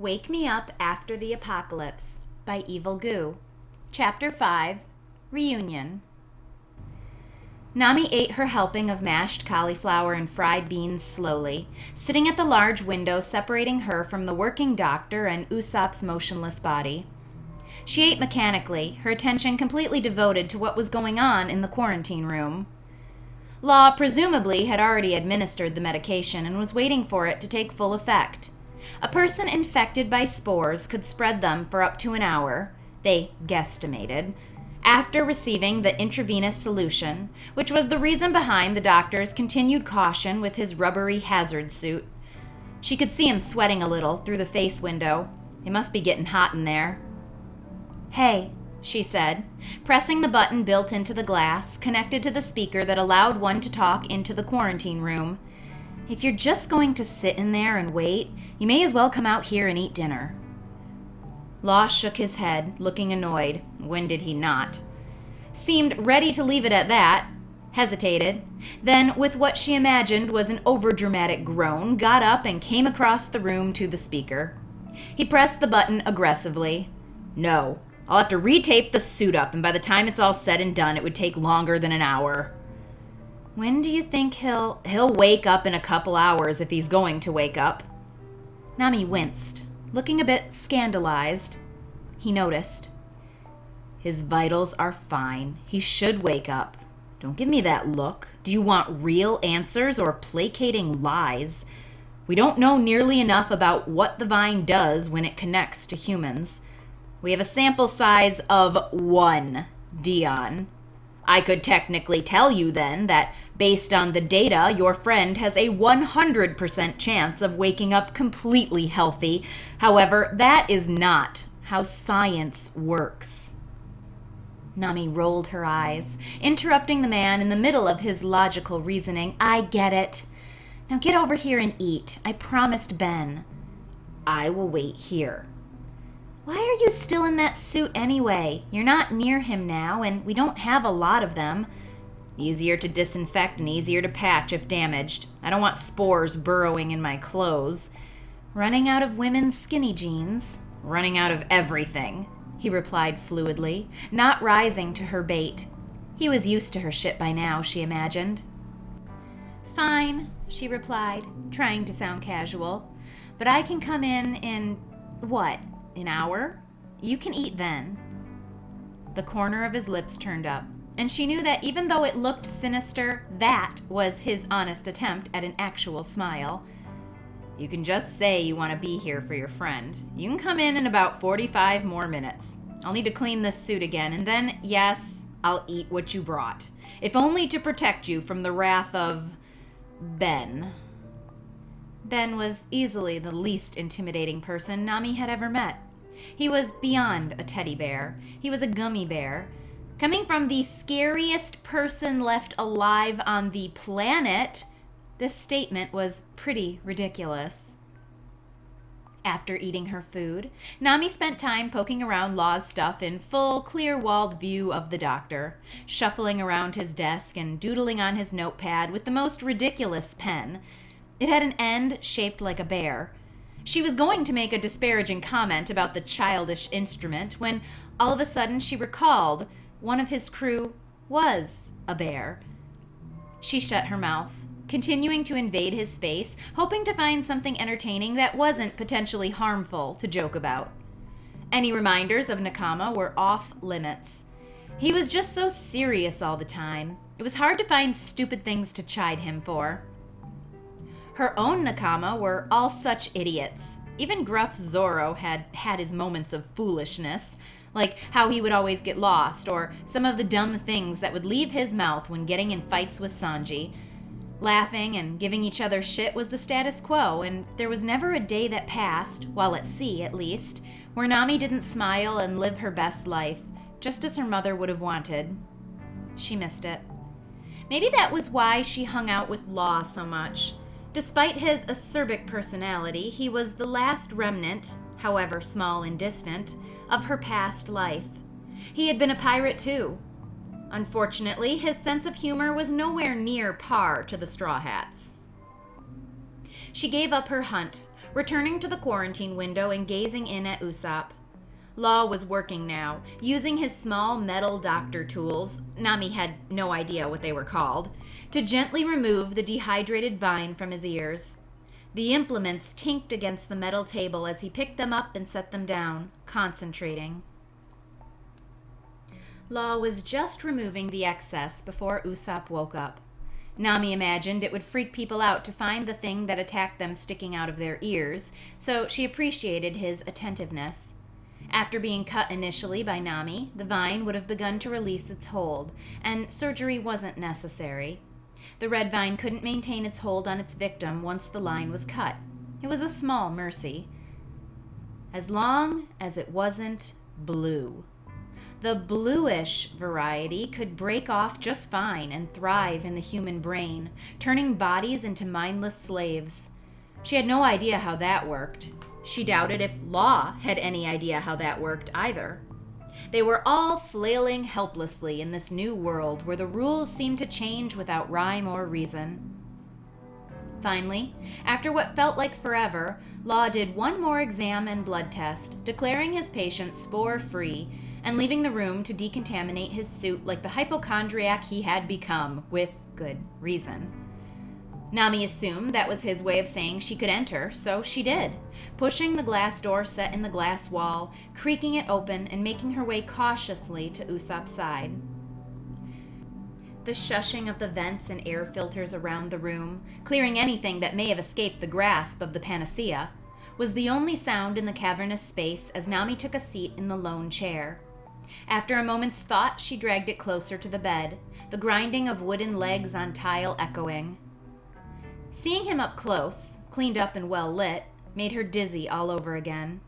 Wake Me Up After the Apocalypse by Evil Goo. Chapter 5, Reunion. Nami ate her helping of mashed cauliflower and fried beans slowly, sitting at the large window separating her from the working doctor and Usopp's motionless body. She ate mechanically, her attention completely devoted to what was going on in the quarantine room. Law presumably had already administered the medication and was waiting for it to take full effect. A person infected by spores could spread them for up to an hour, they guesstimated, after receiving the intravenous solution, which was the reason behind the doctor's continued caution with his rubbery hazard suit. She could see him sweating a little through the face window. It must be getting hot in there. "Hey," she said, pressing the button built into the glass, connected to the speaker that allowed one to talk into the quarantine room. "If you're just going to sit in there and wait, you may as well come out here and eat dinner." Law shook his head, looking annoyed. When did he not? Seemed ready to leave it at that, hesitated, then, with what she imagined was an overdramatic groan, got up and came across the room to the speaker. He pressed the button aggressively. "No, I'll have to retape the suit up, and by the time it's all said and done, it would take longer than an hour." "When do you think he'll wake up in a couple hours if he's going to wake up?" Nami winced, looking a bit scandalized. He noticed. "His vitals are fine. He should wake up. Don't give me that look. Do you want real answers or placating lies? We don't know nearly enough about what the vine does when it connects to humans. We have a sample size of 1 Dion. I could technically tell you then that, based on the data, your friend has a 100% chance of waking up completely healthy. However, that is not how science works." Nami rolled her eyes, interrupting the man in the middle of his logical reasoning. "I get it. Now get over here and eat. I promised Ben." "I will wait here." "Why are you still in that suit anyway? You're not near him now, and we don't have a lot of them." "Easier to disinfect and easier to patch if damaged. I don't want spores burrowing in my clothes." "Running out of women's skinny jeans?" "Running out of everything," he replied fluidly, not rising to her bait. He was used to her shit by now, she imagined. "Fine," she replied, trying to sound casual. "But I can come in what? An hour? You can eat then." The corner of his lips turned up, and she knew that even though it looked sinister, that was his honest attempt at an actual smile. "You can just say you want to be here for your friend. You can come in about 45 more minutes. I'll need to clean this suit again, and then, yes, I'll eat what you brought. If only to protect you from the wrath of Ben." Ben was easily the least intimidating person Nami had ever met. He was beyond a teddy bear. He was a gummy bear. Coming from the scariest person left alive on the planet, this statement was pretty ridiculous. After eating her food, Nami spent time poking around Law's stuff in full, clear-walled view of the doctor, shuffling around his desk and doodling on his notepad with the most ridiculous pen. It had an end shaped like a bear. She was going to make a disparaging comment about the childish instrument when all of a sudden she recalled one of his crew was a bear. She shut her mouth, continuing to invade his space, hoping to find something entertaining that wasn't potentially harmful to joke about. Any reminders of nakama were off limits. He was just so serious all the time. It was hard to find stupid things to chide him for. Her own nakama were all such idiots. Even gruff Zoro had his moments of foolishness, like how he would always get lost, or some of the dumb things that would leave his mouth when getting in fights with Sanji. Laughing and giving each other shit was the status quo, and there was never a day that passed, while at sea at least, where Nami didn't smile and live her best life, just as her mother would have wanted. She missed it. Maybe that was why she hung out with Law so much. Despite his acerbic personality, he was the last remnant, however small and distant, of her past life. He had been a pirate too. Unfortunately, his sense of humor was nowhere near par to the Straw Hats. She gave up her hunt, returning to the quarantine window and gazing in at Usopp. Law was working now, using his small metal doctor tools, Nami had no idea what they were called, to gently remove the dehydrated vine from his ears. The implements tinked against the metal table as he picked them up and set them down, concentrating. Law was just removing the excess before Usopp woke up. Nami imagined it would freak people out to find the thing that attacked them sticking out of their ears, so she appreciated his attentiveness. After being cut initially by Nami, the vine would have begun to release its hold, and surgery wasn't necessary. The Redvine couldn't maintain its hold on its victim once the line was cut. It was a small mercy. As long as it wasn't blue. The bluish variety could break off just fine and thrive in the human brain, turning bodies into mindless slaves. She had no idea how that worked. She doubted if Law had any idea how that worked either. They were all flailing helplessly in this new world where the rules seemed to change without rhyme or reason. Finally, after what felt like forever, Law did one more exam and blood test, declaring his patient spore-free and leaving the room to decontaminate his suit like the hypochondriac he had become, with good reason. Nami assumed that was his way of saying she could enter, so she did, pushing the glass door set in the glass wall, creaking it open, and making her way cautiously to Usopp's side. The shushing of the vents and air filters around the room, clearing anything that may have escaped the grasp of the panacea, was the only sound in the cavernous space as Nami took a seat in the lone chair. After a moment's thought, she dragged it closer to the bed, the grinding of wooden legs on tile echoing. Seeing him up close, cleaned up and well lit, made her dizzy all over again.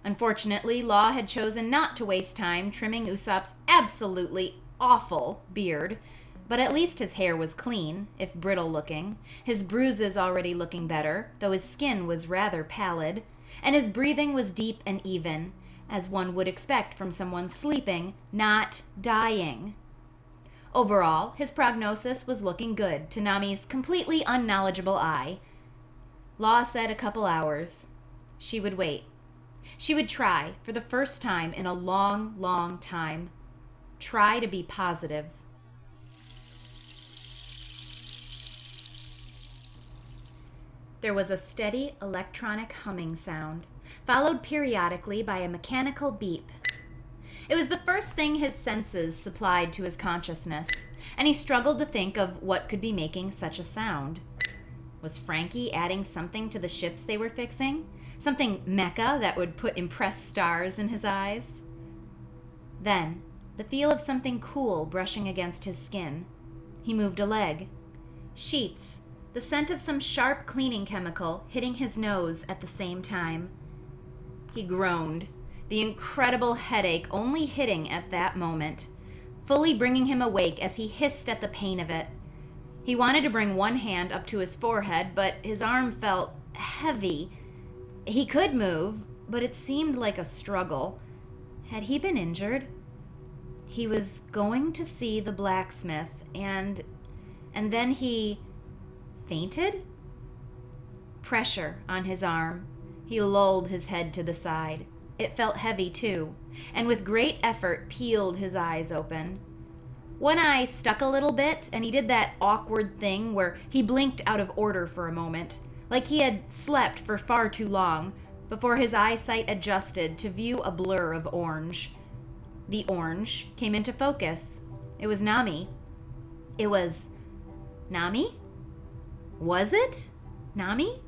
Unfortunately, Law had chosen not to waste time trimming Usopp's absolutely awful beard, but at least his hair was clean, if brittle looking, his bruises already looking better, though his skin was rather pallid, and his breathing was deep and even, as one would expect from someone sleeping, not dying. Overall, his prognosis was looking good to Nami's completely unknowledgeable eye. Law said a couple hours. She would wait. She would try, for the first time in a long, long time. Try to be positive. There was a steady electronic humming sound, followed periodically by a mechanical beep. It was the first thing his senses supplied to his consciousness, and he struggled to think of what could be making such a sound. Was Franky adding something to the ships they were fixing? Something mecha that would put impressed stars in his eyes? Then, the feel of something cool brushing against his skin. He moved a leg. Sheets, the scent of some sharp cleaning chemical hitting his nose at the same time. He groaned, the incredible headache only hitting at that moment, fully bringing him awake as he hissed at the pain of it. He wanted to bring one hand up to his forehead, but his arm felt heavy. He could move, but it seemed like a struggle. Had he been injured? He was going to see the blacksmith, and then he fainted? Pressure on his arm. He lulled his head to the side. It felt heavy, too, and with great effort peeled his eyes open. One eye stuck a little bit, and he did that awkward thing where he blinked out of order for a moment, like he had slept for far too long, before his eyesight adjusted to view a blur of orange. The orange came into focus. It was Nami. It was Nami? Was it Nami?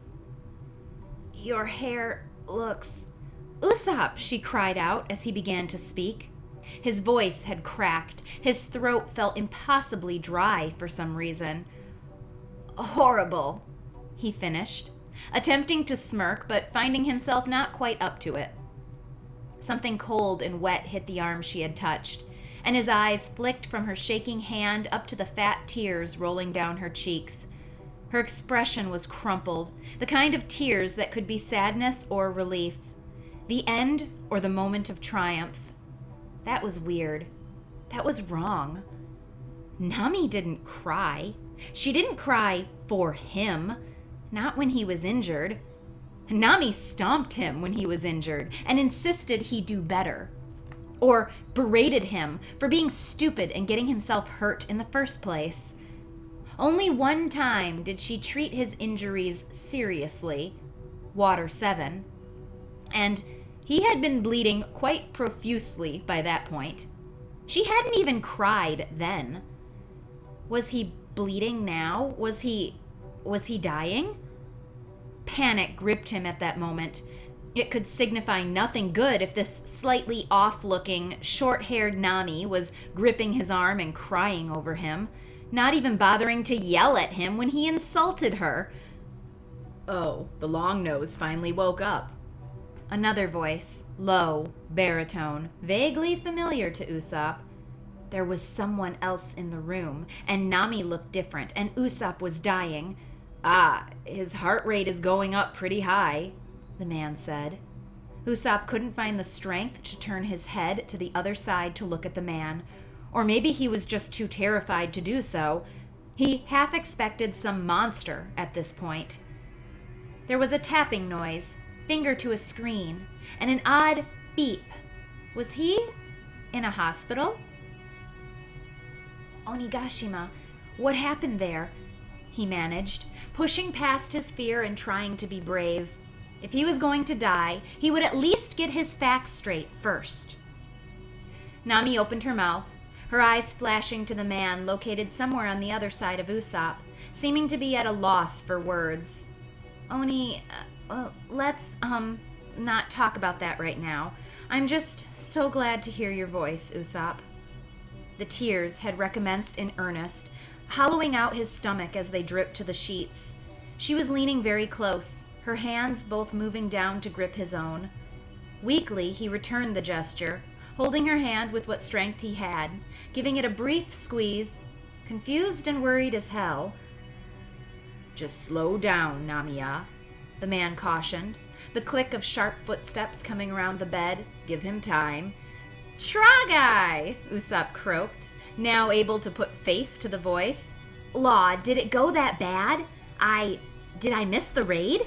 Your hair looks... Usopp, she cried out as he began to speak. His voice had cracked. His throat felt impossibly dry for some reason. Horrible, he finished, attempting to smirk but finding himself not quite up to it. Something cold and wet hit the arm she had touched, and his eyes flicked from her shaking hand up to the fat tears rolling down her cheeks. Her expression was crumpled, the kind of tears that could be sadness or relief. The end or the moment of triumph. That was weird. That was wrong. Nami didn't cry. She didn't cry for him. Not when he was injured. Nami stomped him when he was injured and insisted he do better. Or berated him for being stupid and getting himself hurt in the first place. Only one time did she treat his injuries seriously, Water 7, and he had been bleeding quite profusely by that point. She hadn't even cried then. Was he bleeding now? Was he dying? Panic gripped him at that moment. It could signify nothing good if this slightly off-looking, short-haired Nami was gripping his arm and crying over him, not even bothering to yell at him when he insulted her. Oh, the long nose finally woke up. Another voice, low, baritone, vaguely familiar to Usopp. There was someone else in the room, and Nami looked different, and Usopp was dying. Ah, his heart rate is going up pretty high, the man said. Usopp couldn't find the strength to turn his head to the other side to look at the man, or maybe he was just too terrified to do so. He half expected some monster at this point. There was a tapping noise, finger to a screen, and an odd beep. Was he in a hospital? Onigashima, what happened there? He managed, pushing past his fear and trying to be brave. If he was going to die, he would at least get his facts straight first. Nami opened her mouth, her eyes flashing to the man located somewhere on the other side of Usopp, seeming to be at a loss for words. Oni, let's, not talk about that right now. I'm just so glad to hear your voice, Usopp. The tears had recommenced in earnest, hollowing out his stomach as they dripped to the sheets. She was leaning very close, her hands both moving down to grip his own. Weakly, he returned the gesture, holding her hand with what strength he had, giving it a brief squeeze, confused and worried as hell. Just slow down, Namiya, the man cautioned, the click of sharp footsteps coming around the bed. Give him time. Tragai, Usopp croaked, now able to put face to the voice. Law, did it go that bad? Did I miss the raid?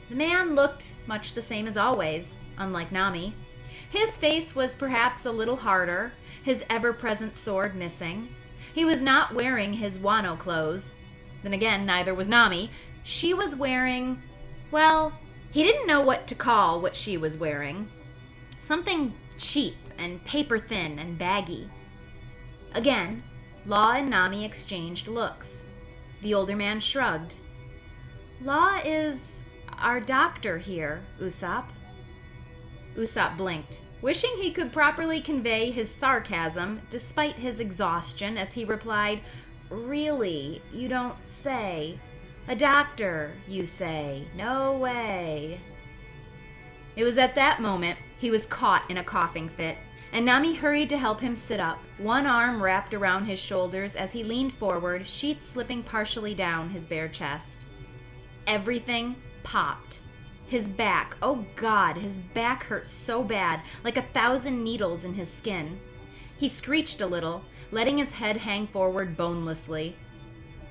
The man looked much the same as always, unlike Nami. His face was perhaps a little harder, his ever-present sword missing. He was not wearing his Wano clothes. Then again, neither was Nami. She was wearing, well, he didn't know what to call what she was wearing. Something cheap and paper-thin and baggy. Again, Law and Nami exchanged looks. The older man shrugged. Law is our doctor here, Usopp. Usopp blinked, wishing he could properly convey his sarcasm despite his exhaustion as he replied, Really, you don't say. A doctor, you say. No way. It was at that moment he was caught in a coughing fit, and Nami hurried to help him sit up, one arm wrapped around his shoulders as he leaned forward, sheets slipping partially down his bare chest. Everything popped. His back, oh God, his back hurt so bad, like 1,000 needles in his skin. He screeched a little, letting his head hang forward bonelessly.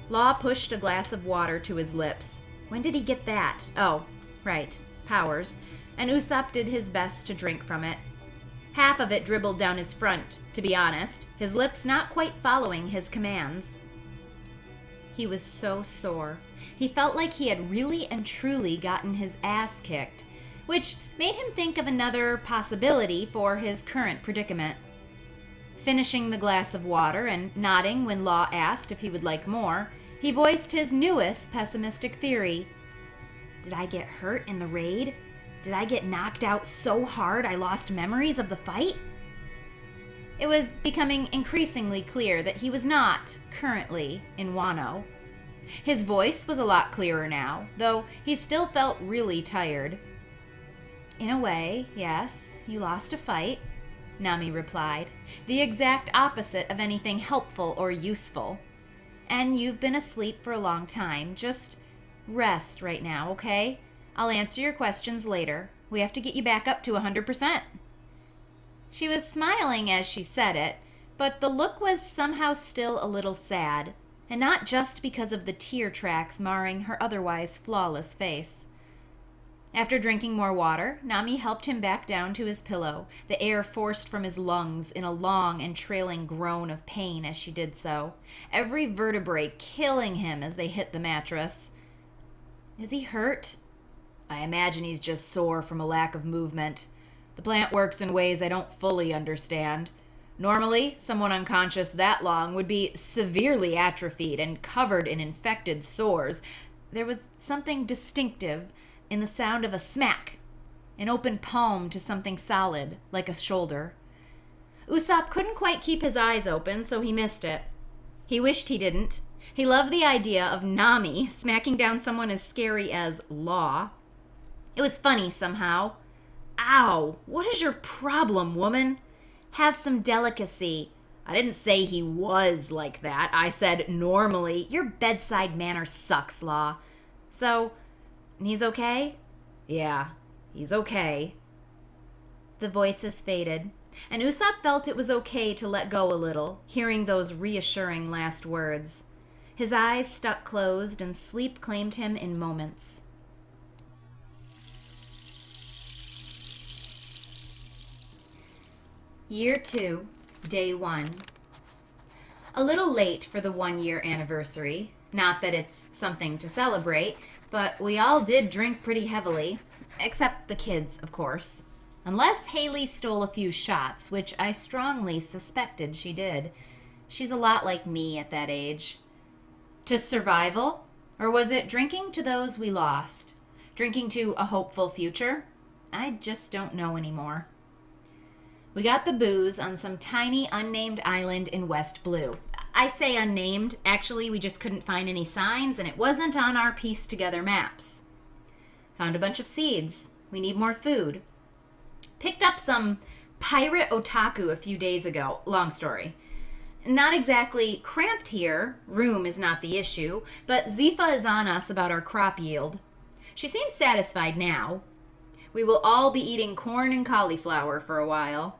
Law pushed a glass of water to his lips. When did he get that? Oh, right, powers. And Usopp did his best to drink from it. Half of it dribbled down his front, to be honest, his lips not quite following his commands. He was so sore. He felt like he had really and truly gotten his ass kicked, which made him think of another possibility for his current predicament. Finishing the glass of water and nodding when Law asked if he would like more, he voiced his newest pessimistic theory. Did I get hurt in the raid? Did I get knocked out so hard I lost memories of the fight? It was becoming increasingly clear that he was not, currently, in Wano. His voice was a lot clearer now, though he still felt really tired. In a way, yes, you lost a fight, Nami replied, the exact opposite of anything helpful or useful. And you've been asleep for a long time. Just rest right now, okay? I'll answer your questions later. We have to get you back up to 100%. She was smiling as she said it, but the look was somehow still a little sad, and not just because of the tear tracks marring her otherwise flawless face. After drinking more water, Nami helped him back down to his pillow, the air forced from his lungs in a long and trailing groan of pain as she did so, every vertebrae killing him as they hit the mattress. Is he hurt? I imagine he's just sore from a lack of movement. The plant works in ways I don't fully understand. Normally, someone unconscious that long would be severely atrophied and covered in infected sores. There was something distinctive in the sound of a smack, an open palm to something solid, like a shoulder. Usopp couldn't quite keep his eyes open, so he missed it. He wished he didn't. He loved the idea of Nami smacking down someone as scary as Law. It was funny somehow. Ow, what is your problem, woman? Have some delicacy. I didn't say he was like that. I said normally. Your bedside manner sucks, Law. So, he's okay? Yeah, he's okay. The voices faded, and Usopp felt it was okay to let go a little, hearing those reassuring last words. His eyes stuck closed, and sleep claimed him in moments. Year 2, Day 1. A little late for the 1-year anniversary. Not that it's something to celebrate, but we all did drink pretty heavily. Except the kids, of course. Unless Haley stole a few shots, which I strongly suspected she did. She's a lot like me at that age. To survival? Or was it drinking to those we lost? Drinking to a hopeful future? I just don't know anymore. We got the booze on some tiny unnamed island in West Blue. I say unnamed. Actually, we just couldn't find any signs, and it wasn't on our pieced together maps. Found a bunch of seeds. We need more food. Picked up some pirate otaku a few days ago. Long story. Not exactly cramped here. Room is not the issue, but Zifa is on us about our crop yield. She seems satisfied now. We will all be eating corn and cauliflower for a while.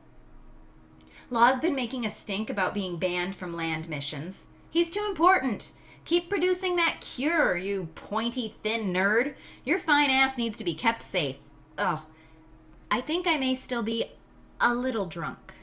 Law's been making a stink about being banned from land missions. He's too important. Keep producing that cure, you pointy, thin nerd. Your fine ass needs to be kept safe. Oh, I think I may still be a little drunk.